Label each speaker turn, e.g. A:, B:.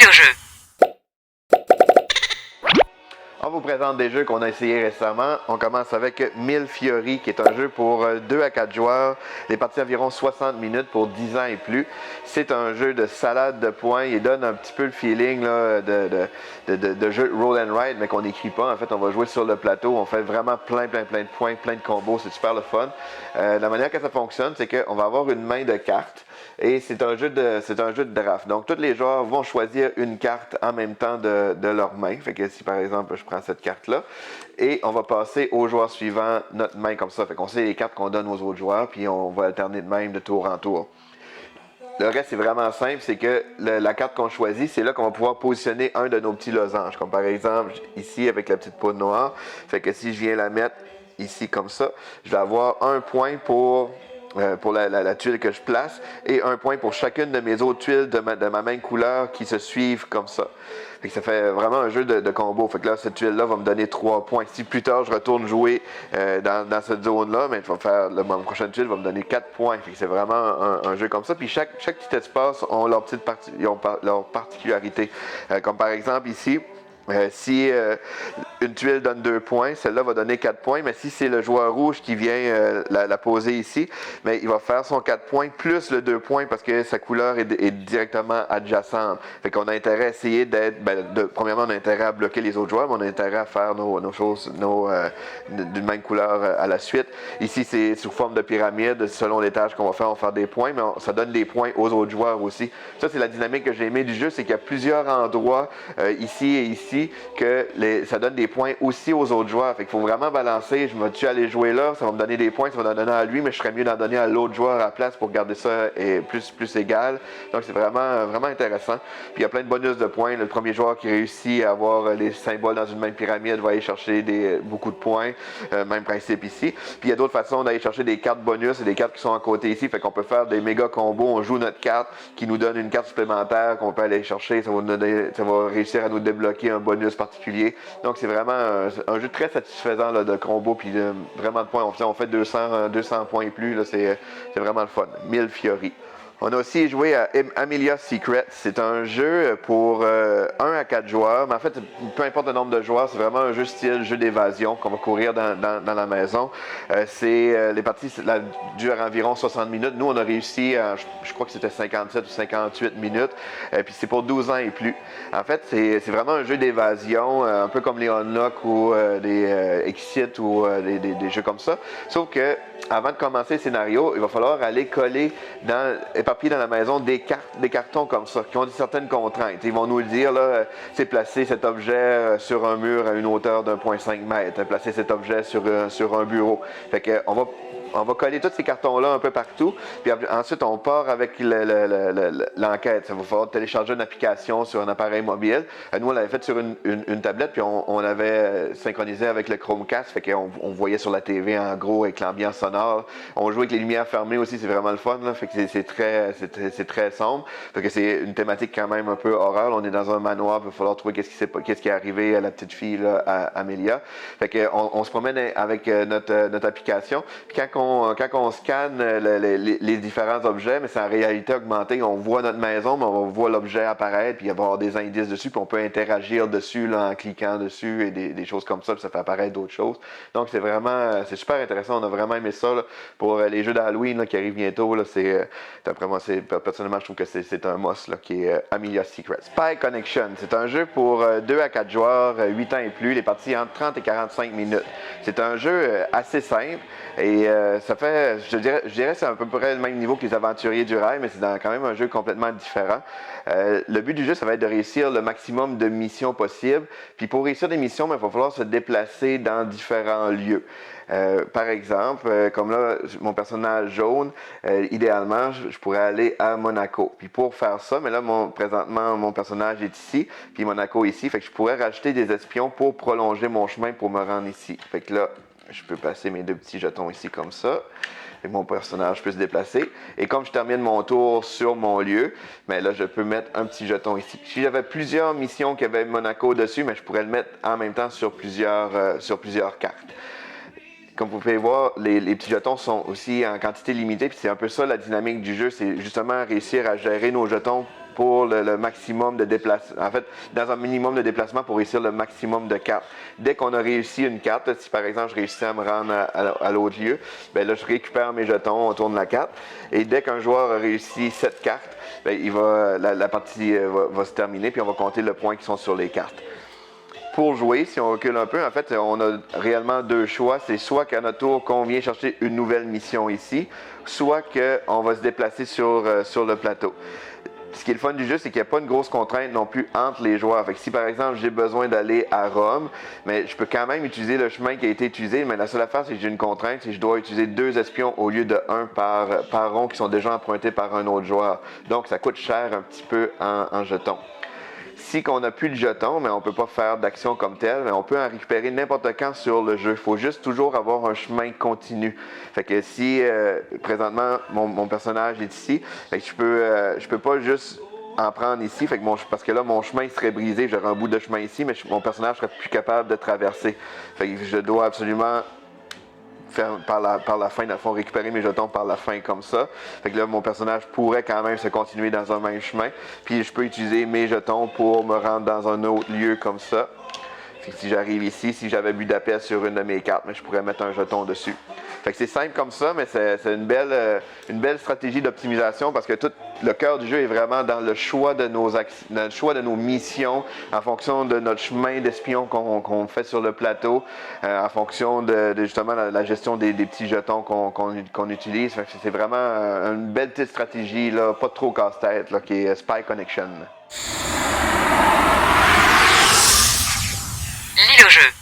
A: Vidéojeu.
B: On vous présente des jeux qu'on a essayés récemment. On commence avec Mille Fiori, qui est un jeu pour 2 à 4 joueurs. Les parties environ 60 minutes pour 10 ans et plus. C'est un jeu de salade de points. Il donne un petit peu le feeling là, de jeu roll and ride, mais qu'on n'écrit pas. En fait, on va jouer sur le plateau. On fait vraiment plein de points, plein de combos. C'est super le fun. La manière que ça fonctionne, c'est qu'on va avoir une main de cartes. Et c'est un jeu de draft. Donc, tous les joueurs vont choisir une carte en même temps de leur main. Fait que si, par exemple, je prends cette carte-là, et on va passer au joueur suivant notre main comme ça. Fait qu'on sait les cartes qu'on donne aux autres joueurs, puis on va alterner de même de tour en tour. Le reste, c'est vraiment simple, c'est que la carte qu'on choisit, c'est là qu'on va pouvoir positionner un de nos petits losanges. Comme par exemple, ici, avec la petite poudre noire. Fait que si je viens la mettre ici comme ça, je vais avoir un point pour la tuile que je place et un point pour chacune de mes autres tuiles de ma même couleur qui se suivent comme ça. Fait que ça fait vraiment un jeu de combo. Fait que là, cette tuile-là va me donner 3 points. Si plus tard je retourne jouer dans cette zone-là, mais je vais faire ma prochaine tuile va me donner 4 points. Fait que c'est vraiment un jeu comme ça. Puis chaque petit espace ont leur leur particularité. Comme par exemple ici. Si une tuile donne 2 points, celle-là va donner 4 points, mais si c'est le joueur rouge qui vient la poser ici, mais il va faire son 4 points plus le 2 points parce que sa couleur est directement adjacente. Fait qu'on a intérêt à essayer premièrement, on a intérêt à bloquer les autres joueurs, mais on a intérêt à faire nos choses d'une même couleur à la suite. Ici, c'est sous forme de pyramide. Selon les tâches qu'on va faire des points, mais ça donne des points aux autres joueurs aussi. Ça, c'est la dynamique que j'ai aimée du jeu, c'est qu'il y a plusieurs endroits ici et ici que ça donne des points aussi aux autres joueurs. Fait qu'il faut vraiment balancer. Je me suis allé jouer là, ça va me donner des points, ça va en donner à lui, mais je serais mieux d'en donner à l'autre joueur à la place pour garder ça plus égal. Donc c'est vraiment intéressant. Puis il y a plein de bonus de points. Le premier joueur qui réussit à avoir les symboles dans une même pyramide va aller chercher beaucoup de points. Même principe ici. Puis il y a d'autres façons d'aller chercher des cartes bonus et des cartes qui sont à côté ici. Fait qu'on peut faire des méga combos. On joue notre carte qui nous donne une carte supplémentaire qu'on peut aller chercher. Ça va réussir à nous débloquer un bonus particulier. Donc c'est vraiment un jeu très satisfaisant là, de combo puis vraiment de points. On fait 200 points et plus. C'est vraiment le fun. Mille Fiori. On a aussi joué à Amelia Secret. C'est un jeu pour 1 à 4 joueurs. Mais en fait, peu importe le nombre de joueurs, c'est vraiment un jeu style jeu d'évasion qu'on va courir dans la maison. Les parties durent environ 60 minutes. Nous, on a réussi, je crois que c'était 57 ou 58 minutes. Puis c'est pour 12 ans et plus. En fait, c'est vraiment un jeu d'évasion, un peu comme les Unlock ou des Exit ou des jeux comme ça. Sauf que avant de commencer le scénario, il va falloir aller coller éparpillé dans la maison des cartons comme ça, qui ont certaines contraintes. Ils vont nous le dire, là, c'est placer cet objet sur un mur à une hauteur d'1,5 m, placer cet objet sur un bureau. Fait que on va coller tous ces cartons-là un peu partout, puis ensuite on part avec l'enquête. Ça va falloir télécharger une application sur un appareil mobile. Nous, on l'avait fait sur une tablette, puis on l'avait synchronisé avec le Chromecast, fait qu'on voyait sur la TV en gros avec l'ambiance sonore. On jouait avec les lumières fermées aussi, c'est vraiment le fun, là. Fait que c'est très sombre. Fait que c'est une thématique quand même un peu horreur. Là, on est dans un manoir, il va falloir trouver qu'est-ce qui est arrivé à la petite fille là, à Amelia. Fait que on se promène avec notre application. Puis quand on scanne les différents objets, mais c'est en réalité augmentée, on voit notre maison, mais on voit l'objet apparaître, puis il va y avoir des indices dessus, puis on peut interagir dessus là, en cliquant dessus et des choses comme ça, puis ça fait apparaître d'autres choses. Donc c'est super intéressant, on a vraiment aimé ça là, pour les jeux d'Halloween là, qui arrivent bientôt. Là, personnellement, je trouve que c'est un must là, qui est Amelia Secret. Spy Connection, c'est un jeu pour 2 à 4 joueurs, 8 ans et plus, les parties entre 30 et 45 minutes. C'est un jeu assez simple et ça fait, je dirais c'est à peu près le même niveau que les Aventuriers du Rail, mais c'est quand même un jeu complètement différent. Le but du jeu, ça va être de réussir le maximum de missions possibles. Puis pour réussir des missions, il va falloir se déplacer dans différents lieux. Par exemple, comme là, mon personnage jaune, idéalement, je pourrais aller à Monaco. Puis pour faire ça, mais là, présentement, mon personnage est ici, puis Monaco ici. Fait que je pourrais rajouter des espions pour prolonger mon chemin pour me rendre ici. Fait que là, je peux passer mes 2 petits jetons ici comme ça. Et mon personnage peut se déplacer. Et comme je termine mon tour sur mon lieu, mais là, je peux mettre un petit jeton ici. Si j'avais plusieurs missions qui avaient Monaco dessus, mais je pourrais le mettre en même temps sur plusieurs cartes. Comme vous pouvez voir, les petits jetons sont aussi en quantité limitée, puis c'est un peu ça la dynamique du jeu, c'est justement réussir à gérer nos jetons pour le maximum de déplacement. En fait, dans un minimum de déplacement pour réussir le maximum de cartes. Dès qu'on a réussi une carte, si par exemple je réussis à me rendre à l'autre lieu, bien là je récupère mes jetons, on tourne la carte. Et dès qu'un joueur a réussi 7 cartes, bien, la partie va se terminer, puis on va compter le point qui sont sur les cartes. Pour jouer, si on recule un peu, en fait, on a réellement deux choix. C'est soit qu'à notre tour, qu'on vient chercher une nouvelle mission ici, soit qu'on va se déplacer sur le plateau. Ce qui est le fun du jeu, c'est qu'il n'y a pas une grosse contrainte non plus entre les joueurs. Fait que si par exemple j'ai besoin d'aller à Rome, mais je peux quand même utiliser le chemin qui a été utilisé, mais la seule affaire, c'est que j'ai une contrainte, c'est que je dois utiliser 2 espions au lieu de 1 par rond qui sont déjà empruntés par un autre joueur. Donc ça coûte cher un petit peu en jetons. Si on n'a plus de jetons, mais on ne peut pas faire d'action comme telle, mais on peut en récupérer n'importe quand sur le jeu. Il faut juste toujours avoir un chemin continu. Fait que si présentement mon personnage est ici, fait que je peux pas juste en prendre ici, fait que parce que là mon chemin serait brisé, j'aurais un bout de chemin ici, mais mon personnage serait plus capable de traverser. Fait que je dois absolument faire par la fin, dans le fond, récupérer mes jetons par la fin comme ça. Fait que là, mon personnage pourrait quand même se continuer dans un même chemin. Puis je peux utiliser mes jetons pour me rendre dans un autre lieu comme ça. Fait que si j'arrive ici, si j'avais Budapest sur une de mes cartes, mais je pourrais mettre un jeton dessus. Fait que c'est simple comme ça, mais c'est une belle stratégie d'optimisation parce que tout le cœur du jeu est vraiment dans le choix de nos missions, en fonction de notre chemin d'espion qu'on fait sur le plateau, en fonction de justement la gestion des petits jetons qu'on utilise. Fait que c'est vraiment une belle petite stratégie, là, pas trop casse-tête, là, qui est Spy Connection.
A: Lis le jeu.